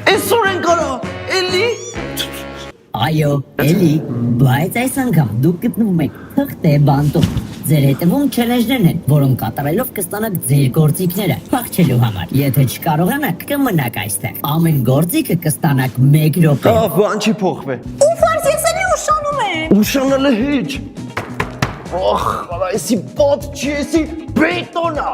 Այսօր են կարա, էլի։ Այո, էլի, բայց այս անգամ դուք գտնվում եք թղթե բանտում։ Ձեր հետևում չելենջներն են, որոնք կատարելով կստանաք ձեր գործիքները փախչելու համար։ Եթե չկարողանաք, կմնաք այստեղ։ Ամեն գործիքը կստանաք 1 րոպե։ Բան չի փոխվե։ Ու ֆարս ես էլի ուշանում եմ։ Ուշանալը հեչ։ Այսի բոտ չի, այսի բետոնա։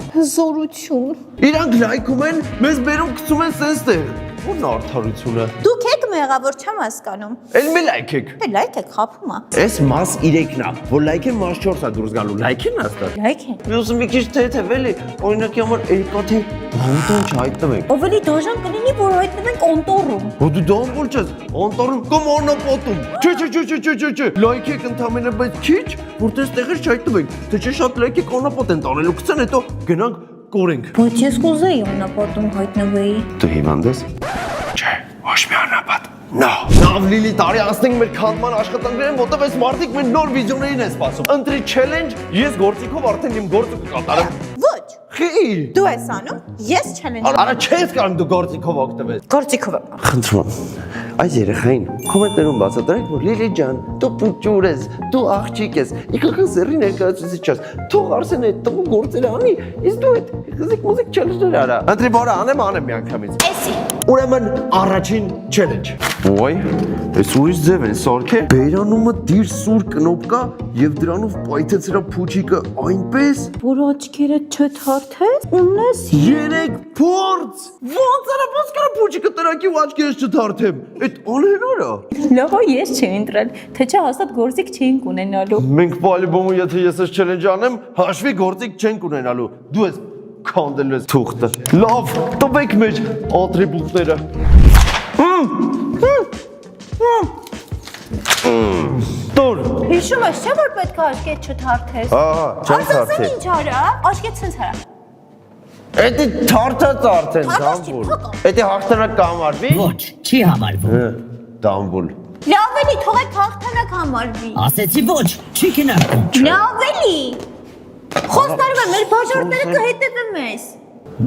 Զորություն։ Իրանք լայքում են, մեզ բերում գցում են սենստեղ։ Ո՞րն արդարությունը։ Դուք եք մեղավոր չեմ հասկանում։ Էլ մի լայք եք։ Լայք եք խափում է։ Այս մաս 3-ն է, որ լայքեն մաս 4-ա դուրս գալու։ Լայքեն հաստատ։ Լայք են։ Մյուսը մի քիչ թեթև էլի, օրինակի համար երկաթի բանտոն չհայտնվենք։ Ավելի դաժան կլինի, որ հայտնվենք օնտորում։ Ո դու դամբոլ չես, անտառում կամ անապատում։ Չէ։ Լայք եք ընդամենը, բայց քիչ, որտեղ տեղեր չհայտնվենք։ Թե չէ շատ լայք եք անապատ են տանելու, գցեն հետո գնանք կորենք։ Բայց ես կուզեի օնապատում հայտնվեի։ Դու հիվանդ ես։ Չէ, ոչ մի անապատ։ Նավ լիլի տարի անցնենք մեր քանդման աշխատանքներին, որտեղ այս մարդիկ մեր նոր վիզիոներին են սպասում։ Ընտրի challenge, ես գործիքով արդեն իմ գործը կկատարեմ։ Ոչ։ Խի։ Դու ես անում, ես չելենջ։ Արա չես կարող դու գործիքով օգտվել։ Գործիքով եմ։ Խնդրում եմ։ Այս երեխային կոմենտներում բացատրեք, որ Լիլի ջան, դու փուճուր ես, դու աղջիկ ես, իքախ սերի ներկայացուցիչ ես։ Թող Արսենը այդ տղու գործերը անի, իսկ դու այդ մուզիկ challenge-ներ արա։ Ընտրի բորա անեմ միանգամից։ Էսի։ Ուրեմն առաջին challenge։ Ոյ, այս ուրիշ ձև են սարքե։ Բերանումը դիր սուր կնոպկա եւ դրանով պայթեցրա փուչիկը այնպես, որ աչքերը չթարթես, ունես 3 փորձ։ Ոնց արաբոս կրա փուչիկը տրակի ու աչքերս չթարթեմ։ Այդ անհնար է։ լավ է ես չի ընտրել, թե չէ հաստատ գործիք չէինք ունենալու։ Մենք պալիբոմը եթե ես այս challenge անեմ, հաշվի գործիք չենք ունենալու։ Դու ես քանդելու ես թուղթը։ Լավ, տվեք մեր ատրիբուտները։ Տոր։ Հիշում ես չէ որ պետք է աչքեդ չթարթես։ Ահա, չեմ թարթի։ Ինչ արա, աչքեդ ցենց արա։ Էդի թարթած արդեն դամբուլ։ Էդի հաղթանակ կհամարվի։ Ոչ, չի համարվում։ Դամբուլ։ Լավ էլի, թողեք հաղթանակ համարվի։ Ասեցի ոչ, չի քննարկում։ Լավ էլի։ Խոստանում եմ, մեր բաժանները կհետևեն մեզ։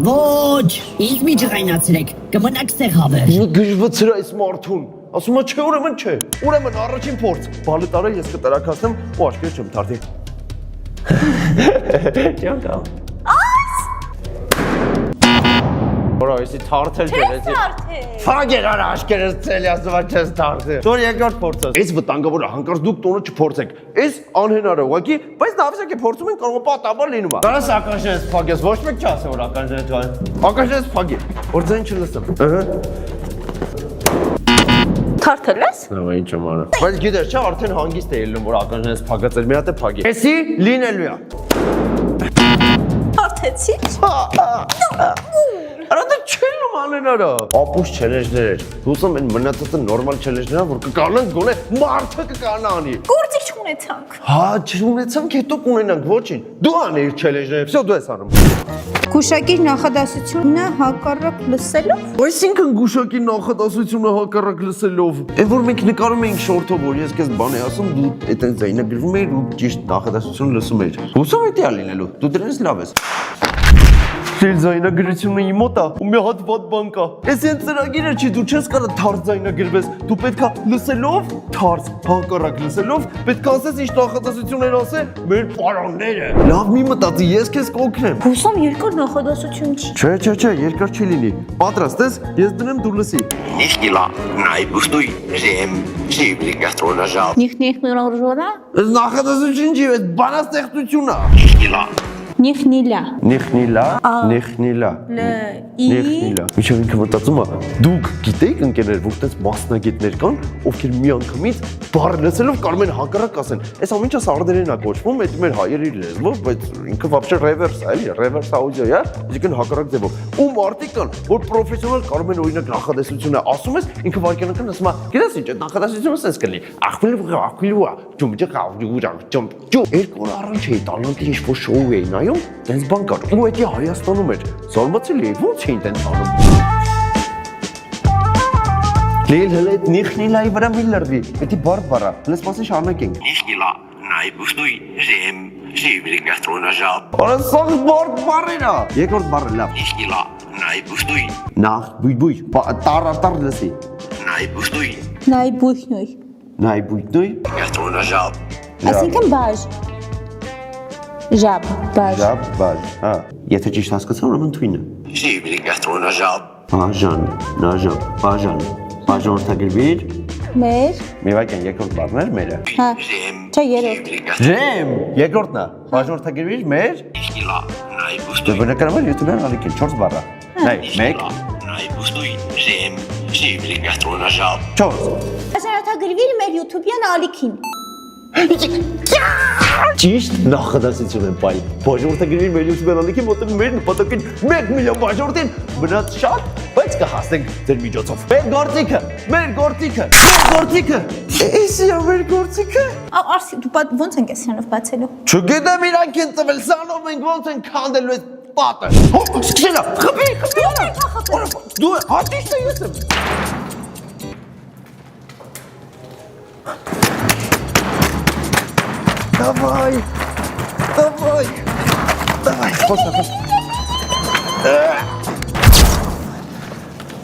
Ոչ, ինձ մի ջղայնացրեք, կմնաք ստեղ հավերժ։ Գժվցր այս մարդուն։ Ասում է չէ, ուրեմն չէ։ Ուրեմն առաջին փորձ։ Բալետարը ես կտրակացնեմ ու աչքերը չեմ թարթի։ Չեմ կամ։ Որո էսի թարթել ջերեցի։ Ֆագեր արա աշկերս ցելի ասում է չես թարթի։ Դոր երկրորդ փորձը։ Այս վտանգավորը հանկարծ դուք տոնը չփորձեք։ Այս անհնար է ուղղակի, բայց նավսակի փորձում են կարող պատաբար լինում է։ Դարս ականջերս ֆագես, ոչ մեկ չասի որ ականջերս ջան։ Ականջերս ֆագի։ Որ ձեն չլսեմ։ Ըհը։ Թարթել ես։ Լավ, ինչ եմ անում։ Բայց գիտես, չէ, արդեն հանգիստ է ելնում, որ ականջերս փագած էր, մի հատ է փագի։ Էսի լինելու է։ Թարթեցի։ Արա դա չեմ անենարա։ Ապուշ challenge-ներ էր։ Հուսում եմ մնացածը նորմալ challenge-ներ, որ կկանանք գոնե մարդը կկանա անի։ Գործիք չունեցանք։ Հա, չունեցանք, հետո կունենանք, ոչինչ։ Դու անեիր challenge-ները, всё դու ես անում։ Գուշակիր նախադասությունը հակառակ լսելով։ Այսինքն գուշակի նախադասությունը հակառակ լսելով։ Այն որ մենք նկարում էինք շորթով, որ ես քեզ բան եմ ասում, դու այդտեղ ձայնագրվում էիր ու ճիշտ նախադասությունը լսում էիր։ Հուսով է դա լինելու։ Դու դրանից լավ ես։ Սել ձայնագրությունը իմ մոտ է ու մի հատ վատ բան կա։ Էս այն ծրագիրը չի, դու չես կարող թարս ձայնագրվես։ Դու պետքա լսելով, թարս հակառակ լսելով, պետք է ասես ինչ նախադասություններ ասե մեր պարանները։ Լավ մի մտածի, ես քեզ կօգնեմ։ Հուսամ երկար նախադասություն չի։ Չէ, երկար չի լինի։ Պատրաստ ես, ես դնեմ դու լսի։ Nihila, naibustui, jem, jibli gastronajal. Նիխնիլա։ Այս նախադասություն չի, այս բանաստեղծություն է։ Nihila, Նիխնիլա։ Նիխնիլա։ Միջև ինքը մտածում է, դուք գիտեիք ընկերներ, որ տես մասնագետներ կան, ովքեր մի անգամից բառ լսելով կարող են հակառակ ասեն։ Այս ամեն ինչը սարդերեն է կոչվում, այդ մեր հայերի լեզվով, բայց ինքը вообще reverse է, էլի, reverse audio է, այսինքն հակառակ ձևով։ Ու մարդիկ կան, որ պրոֆեսիոնալ կարող են օրինակ նախադասությունը ասում ես, ինքը վարքյանական ասում է, գիտես ինչ, այդ նախադասությունը sense կլինի։ Ախվիլուա, երկու օր առաջ էի տալանտի ինչ-որ շոու էի նայում, տենց բան կար, ու էդի Հայաստանում էր, զարմացել էի, ոնց էին տենց անում։ Լիլ հələ այդ նիխնիլայի վրա մի լրվի, էդի բար բարա, հələ սպասի շարունակենք։ nihila, naibustui, jem, jibli gastronajal. Արա սաղ բարդ բարեր է։ Երկրորդ բառը լավ։ Nihila, Նայ բուստույ, Նախ բույ, տար լսի։ նայ բուստույ, Նայ բույնույ։ Նայ բույտույ, գաստրոնաժապ, Այսինքն բաժ։ Ժապ, բաժ։ ժապ, բաժ, հա։ Եթե ճիշտ հասկացա, ուրեմն թույնը։ ժիվլի գաստրոնաժապ, Բաժան, նաժապ, բաժան։ Բաժանորդագրվիր, Մեր։ մի վայրկյան երկրորդ բառն էր մերը։ Հա։ ժեմ, Չէ, երրորդ։ Ժեմ, երկրորդն է։ Բաժանորդագրվիր մեր։ իշխիլա, նայ Դե բուստույ, բնականաբար յութուբյան ալիքին 4 բառ է։ Նայ, 1, նայ բուստույ, ժեմ, ժիվլի գաստրոնաժապ, 4։ Բաժանորդագրվիր մեր YouTube-յան ալիքին։ Ճիշտ նախադասություն են պայ։ Բաժանորդագրվիր մեր յութուբյան ալիքին, որտեղ մեր նպատակին 1 միլիոն բաժանորդին մնաց շատ, բայց կհասնենք ձեր միջոցով։ Մեր գործիքը։ Էսի է մեր գործիքը։ Արսի, դու ոնց ենք էսյանով բացելու։ Չգիտեմ իրանք են տվել, սանով ենք ոնց են քանդելու այդ պատը։ Հո, սկսելա, խփի։ Դու հատիշտ ես եմ։ Давай, խոսա։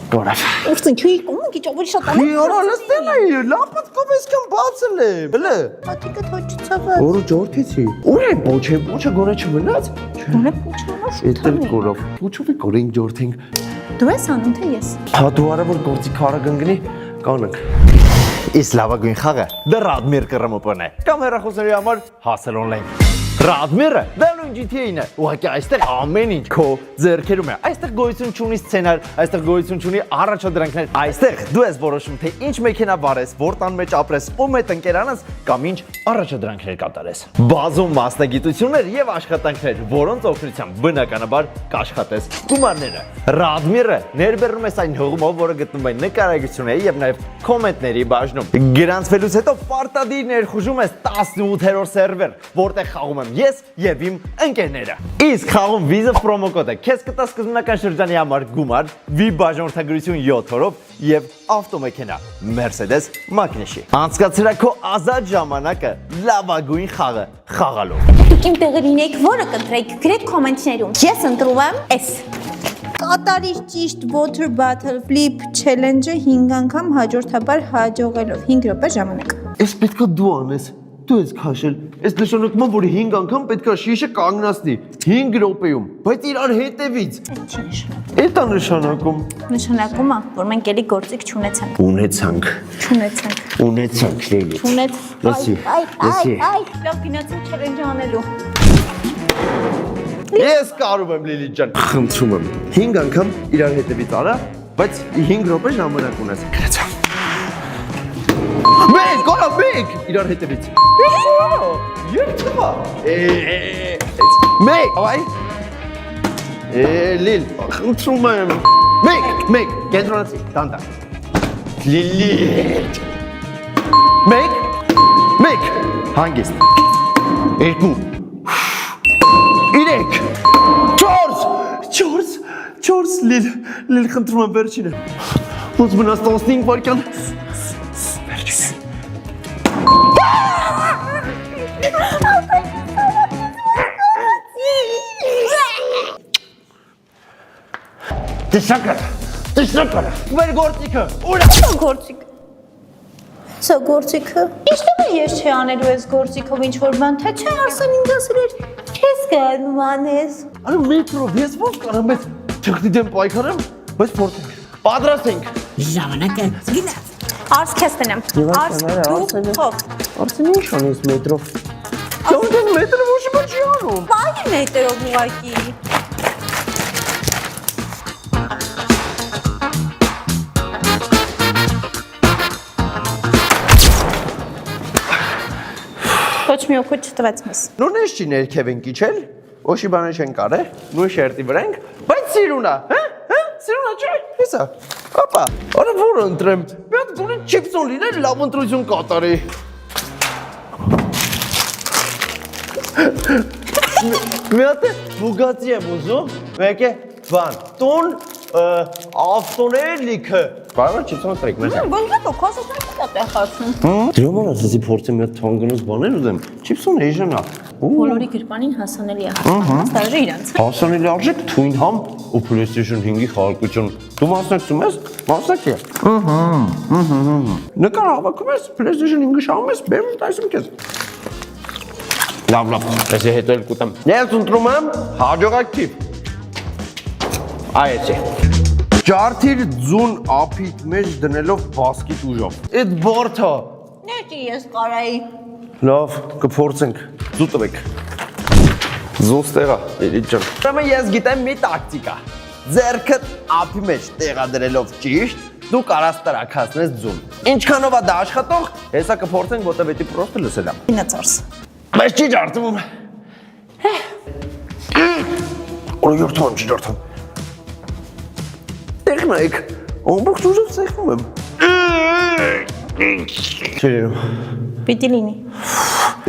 Գորավ։ Ուրցին չի կոմն քիչ ավելի շատ Մի օր լստել է, լապդ կոմես կան բացել է, բլե։ Հատիկը թոչցավ։ Որը ջորթեցի։ Ուր է պոչը գոնե չմնաց։ Դուրը փոչանա Էդել գորով։ Պոչովի գորին ջորթենք։ Դու ես անում թե ես։ Հա դու արա որ գործի քարը գնգնի, կանենք։ Իս լավագույն խաղը դա Ռադմիր կռմոպն է։ Կամ հեռախոսների համար հասել օնլայն։ Ռադմիրը դա նույն GTA-ն է։ Ուղղակի այստեղ ամեն ինչ քո ձեռքերում է։ Այստեղ գոյություն չունի սցենար, այստեղ գոյություն չունի առաջադրանքներ։ Այստեղ դու ես որոշում թե ինչ մեքենա վարես, որ տան մեջ ապրես, ում հետ ընկերանաս կամ ինչ առաջադրանքներ կատարես։ Բազում մասնագիտություններ եւ աշխատանքներ, որոնց օգնությամբ բնականաբար կաշխատես գումարները։ Ռադմիրը ներբեռնում է այն հողմով, որը գտնվում է նկարագրությունների եւ նաեւ կոմենտների բաժնում։ Գրանցվելուց հետո պարտադիր ներխուժում ես 18-րդ սերվեր, որտեղ խաղում եմ ես եւ իմ ընկերները։ Իսկ խաղում Visa promo կոդը քեզ կտա սկզբնական շրջանի համար գումար, VIP բաժանորդագրություն 7 օրով եւ ավտոմեքենա Mercedes մակնիշի։ Անցկացրա քո ազատ ժամանակը լավագույն խաղը խաղալով։ Դուք իմ տեղը լինեիք, որը կընտրեիք, գրեք կոմենտներում։ Ես ընտրում եմ S։ Կատարիր ճիշտ water bottle flip challenge-ը 5 անգամ հաջորդաբար հաջողելով 5 րոպե ժամանակ։ Էս պետքա դու անես։ Դու ես քաշել։ Էս նշանակում է, որ 5 անգամ պետքա շիշը կանգնացնի 5 րոպեում, բայց իրար հետևից։ Չի նշանակում։ Էդ է նշանակում։ Նշանակում է, որ մենք էլի գործիք չունեցանք։ Ունեցանք։ Չունեցանք։ Լելի։ Չունեց։ Լսի, լսի։ Այ, լավ գնացին challenge անելու։ Ես կարում եմ Լիլի ջան։ Խնդրում եմ։ 5 անգամ իրար հետևից արա, բայց 5 րոպե ժամանակ ունես։ Գրեցա։ Մեկ, կորա մեկ, իրար հետևից։ Երբա։ Մեկ, ավայ։ Լիլ, խնդրում եմ։ Մեկ, կենտրոնացի, տանդա։ Լիլի։ Մեկ, հանգիստ։ 2 3 4 Լիլ խնդրում եմ վերջինը։ Ոնց մնաց 15 վայրկյան։ Վերջինը։ Տշակար։ Մեր գործիքը։ Ուր է։ Գործիք։ Սա գործիքը։ Ինչու՞ ես չի անելու այս գործիքով ինչ որ բան, թե չէ Արսեն ինձ ասել էր, քեզ կանում անես։ Այո մետրով ես ոնց կարամ ես թղթի դեմ պայքարեմ, բայց փորձենք։ Պատրաստ ենք։ Ժամանակը գնաց։ Արս քեզ տնեմ։ Արս դու փող։ Արսեն ինչ անես մետրով։ Դու մետրով ոչ չի անում։ Բայ մետրով ուղակի։ Ոչ մի օգուտ չտվեց մեզ։ Նույնիսկ չի ներքև են կիչել, ոչի բանը չեն կարել, նույն շերտի վրա ենք, բայց սիրունա, հա? Սիրունա չէ, հեսա։ Ապա, արա որ ընտրեմ, մի հատ գոնե չիպսոն լիներ, լավ ընտրություն կատարի։ Մի հատ Բուգատի եմ ուզում, մեկ է բան, տուն ավտոների լիքը, Կարող է չիպսը տրեք մեզ։ Ոչ դու քոսս նայ խացում։ Դրա համար ասեցի փորձեմ մի հատ թանկնոց բաներ ուզեմ։ Չիպսոն էժան է։ Բոլորի գրպանին հասանելի է։ Ստաժը իրանց։ Հասանելի արժեք թույն համ ու PlayStation 5-ի խաղարկություն։ Դու մասնակցում ես։ Նկար հավաքում ես PlayStation 5-ը շահում ես, բերում տայսում քեզ։ Լավ, ես հետո էլ կուտեմ։ Ես ընտրում եմ հաջողակտիվ։ Այեցի։ Ջարդիր ձուն ափիտ մեջ դնելով բասկիտ ուժով։ Այդ բորթը։ Ներքի ես կարայի։ Լավ, կփորձենք։ Ձու տվեք։ Զոս տեղա, երիջ ջան։ Ուրեմն ես գիտեմ մի տակտիկա։ Ձեռքդ ափի մեջ տեղադրելով ճիշտ, դու կարաս տրաքացնես ձուն։ Ինչքանով է դա աշխատող, հեսա կփորձենք, որտեղ պետք է պրոստը լսել եմ։ Ինացարս։ Բայց չի ջարդվում։ Օր յորթան չի ջարդվում։ Տեխնիկ, ամբողջ ուժով սեղմում եմ։ Չի լինում։ Պիտի լինի։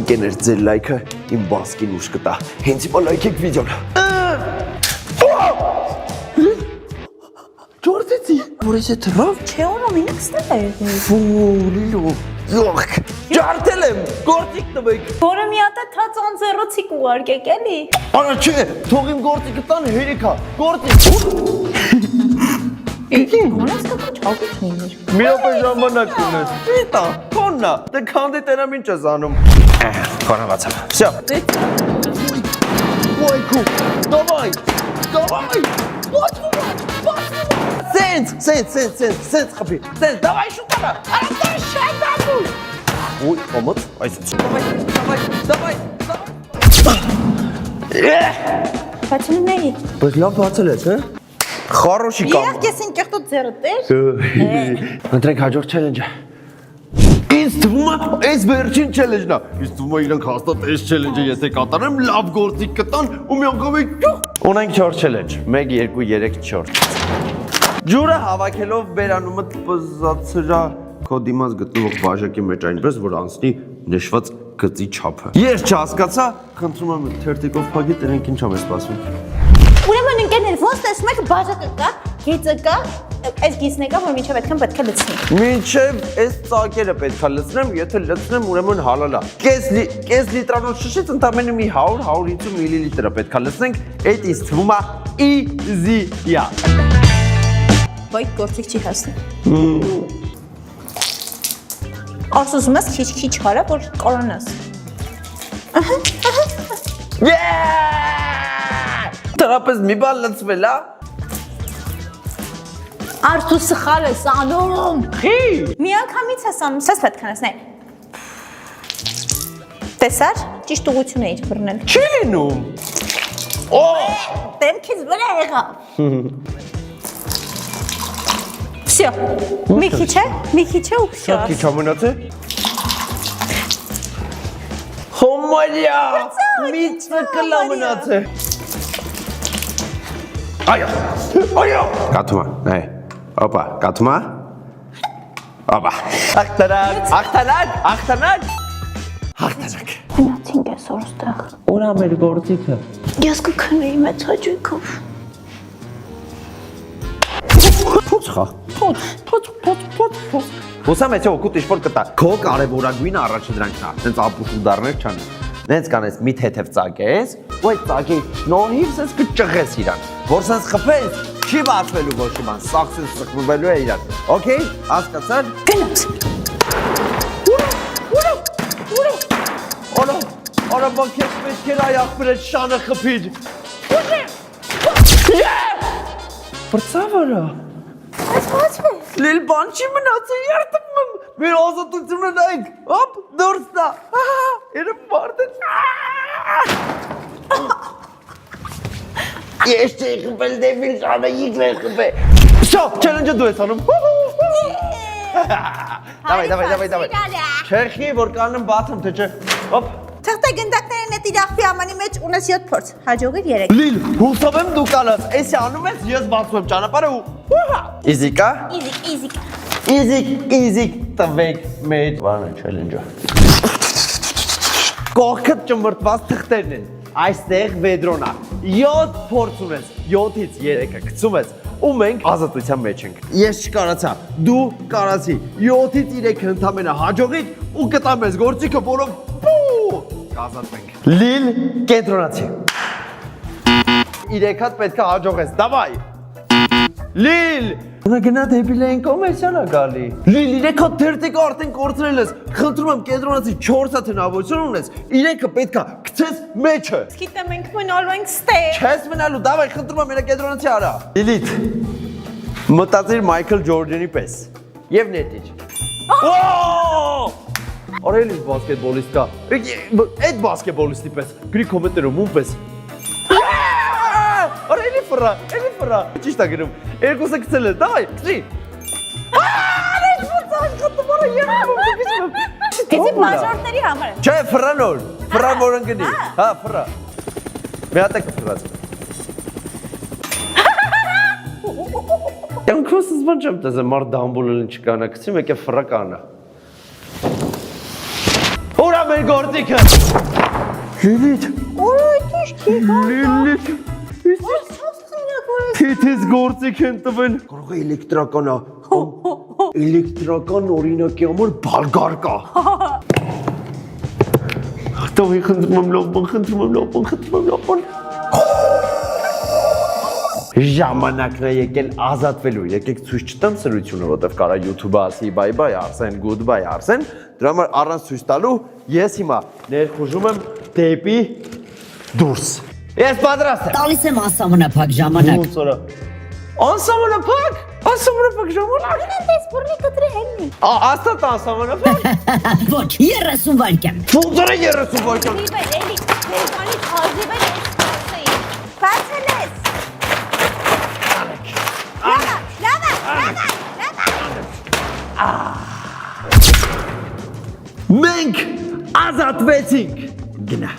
Կեներ ձեր լայքը իմ բասկին ուշ կտա։ Հենց հիմա լայքեք վիդեոն։ Ջորդեցի։ Որես է թրավ։ Չէ օրում ինքս դա է։ Ֆուլիլո։ Յոխ։ Ջարդել եմ։ Գործիկ տվեք։ Որը մի հատ է թաց անձեռոցիկ ուղարկեք էլի։ Արա չէ, թող իմ գործիկը տան հերիքա։ Գործիկ։ Գոնես կա չաղուց նիներ։ Մի օպե ժամանակ ունես։ Վիտա, կոննա։ Դե քանդի տերամ ինչ ես անում։ Կոնավացա։ Всё։ Ой, ку. Давай. Սենց խփի։ Սենց, давай շուտարա։ Արա դա շատ դու։ Ոյ, ոմոց, այսինքն։ Давай. Բայց ունեի։ Բայց լավ բացել ես, հա։ Խարոշի կամ։ Երեք ես ինքերտո ձեռը տեր։ Ընտրեք հաջորդ challenge-ը։ Ինձ թվում է, այս վերջին challenge-ն է։ Ինձ թվում է իրանք հաստատ այս challenge-ը եթե կատարեմ, լավ գործիք կտան ու մի անգամ ունենք 4 challenge։ 1 2 3 4։ Ջուրը հավաքելով բերանումը պզացրա քո դիմաց գտնվող բաժակի մեջ այնպես, որ անցնի նշված գծի չափը։ Ես չհասկացա, խնդրում եմ թերթիկով փակի, տերենք ինչ ամ է սպասում։ Ուրեմն ընկերներ, ոնց տեսնում եք բաժակը կա, գիծը կա, այս գիծն է կա, որ մինչև այդքան պետք է լցնի։ Մինչև այս ծակերը պետք է լցնեմ, եթե լցնեմ, ուրեմն հալալա։ Կես լիտրանոց շշից ընդամենը մի 100-150 միլիլիտր պետք է լցնենք, այդ ինձ թվում է easy-ա։ Բայց գործիք չի հասնում։ Արսուզում ես քիչ հարա, որ կորանաս։ Դրապես մի բան լցվել, հա։ Արսու սխալ ես անում։ Խի։ Մի անգամից ես անում, սես պետք է նայ։ Տեսար, ճիշտ ուղղություն էիր բռնել։ Չի լինում։ Օ, Դեմքից վրա եղավ։ Всё։ Մի քիչ է ու всё։ շատ քիչ ամենացե։ Հոմալյա, մի ցկլա մնացե։ Այո։ Կաթումա, այ։ Օպա, կաթումա։ Օպա։ Ախտանակ։ Գնացինք այսօր ստեղ։ Ուրա մեր գործիքը։ Ես կքնեի մեծ հաճույքով։ Փոց խա։ Ոսամ էցե օգուտ ինչ-որ կտա։ Քո կարևորագույն առաջադրանքն է։ Դենց ապուշու դառներ չան։ Դենց կանես մի թեթև ծագես, ու այդ ծագի շնորհիվ սենց կճղես իրան։ Որ սենց խփես, չի բացվելու ոչ մի բան, սաղ սենց սխմվելու է իրան։ Okay, հասկացար։ Գնաց։ Արա բանքես պետք էր այ ախպերը շանը խփիջ։ Բրծավարա։ Լիլ բան չի մնացել, երդում եմ, մեր ազատությունը նայք, հոպ, դորս դա, երբ մարդ է, ես չէի խպել դեվիլ շանը, իգն է խպել, շո, չելենջը դու ես անում, դավայ, չերխի, որ կանեմ բաթեմ, թե չէ, հոպ, Թղթե գնդակներն է տիրախվի ամանի մեջ ունես 7 փորձ, հաջողիր 3։ Լիլ, հուսով եմ դու կանաս, էսի անում ես, ես բացում եմ ճանապարհը ու Իզիկա։ Իզիկ տվեք մեր բանը չելենջը։ Կողքդ ճմրտված թղթերն են, այստեղ վեդրոնա, 7 փորձ ունես, 7-ից 3-ը գցում ես, ու մենք ազատության մեջ ենք։ Ես չկարացա, դու կարացի։ 7-ից 3 ընդամենը հաջողից ու կտամ ես գործիքը, որով կազատվենք։ Լիլ կենտրոնացի։ 3 հատ պետք է հաջողես, դավայ։ Լիլ Նա գնա դեպի լեն կոմերցիալա գալի։ Լիլ 3 հատ թերթիկը արդեն կորցրել ես։ Խնդրում եմ կենտրոնացի 4 հատ հնարավորություն ունես։ 3-ը պետքա գցես մեջը։ Գիտեմ մենք մնալու ենք ստեղ։ Չես մնալու, դավայ խնդրում եմ մենակ կենտրոնացի արա։ Լիլիթ մտածիր Մայքլ Ջորդանի պես եւ նետիչ։ Արելի բասկետբոլիստ կա։ Այդ բասկետբոլիստի պես գրի կոմենտերում ում պես։ Արելի ֆրա։ Ճիշտ է գրում։ Երկուսը գցել ես, դավայ, գցի։ Արես ո՞նց խնդրում եմ։ Էսի մաժորտների համար։ Չէ, ֆրանոր։ Ֆրան որ ընկնի։ Հա, ֆրա։ Մի հատ է կֆրած։ Յանքոս զբան չեմ տեսել մարդ դամբուլը չկանա, գցի մեկ է ֆրա կանա։ Ուրա մեր գործիքը։ Լիլիթ։ Լիլիթ։ Քիթից գործիք են տվել։ Կարող է էլեկտրական է։ Էլեկտրական օրինակի համար բարգար կա։ Տովի խնդրում եմ։ Ժամանակն է եկել ազատվելու։ Եկեք ցույց չտամ սրությունը, որտեվ կարա YouTube-ը ասի bye-bye Արսեն, goodbye Արսեն։ Դրա համար առանց ցույց տալու ես հիմա ներխուժում եմ դեպի դուրս։ Ես պատրաստ եմ։ Տալիս եմ անսահմանափակ ժամանակ։ Ոնց օրա։ Անսահմանափակ։ Անսահմանափակ ժամանակ։ Դες բուրնի կտրի հեննի։ Աստատ անսահմանափակ։ Ոչ, 30 վայրկյան։ Ոնց օրա 30 վայրկյան։ Դիբել էլի, դեզանի խազիվել ես ստասեի։ Բացել ես։ Մենք ազատվեցինք։ Գնա։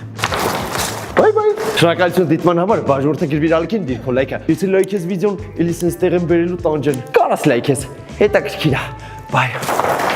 Bye-bye։ Շնորհակալություն դիտման համար, բաժորտը գրվիր ալիքին դիր քո լայքը։ Եթե լայք ես վիդեոն, էլի սենց տեղեն բերելու տանջեն։ Կարաս լայք ես։ Հետաքրքիր է։ Bye։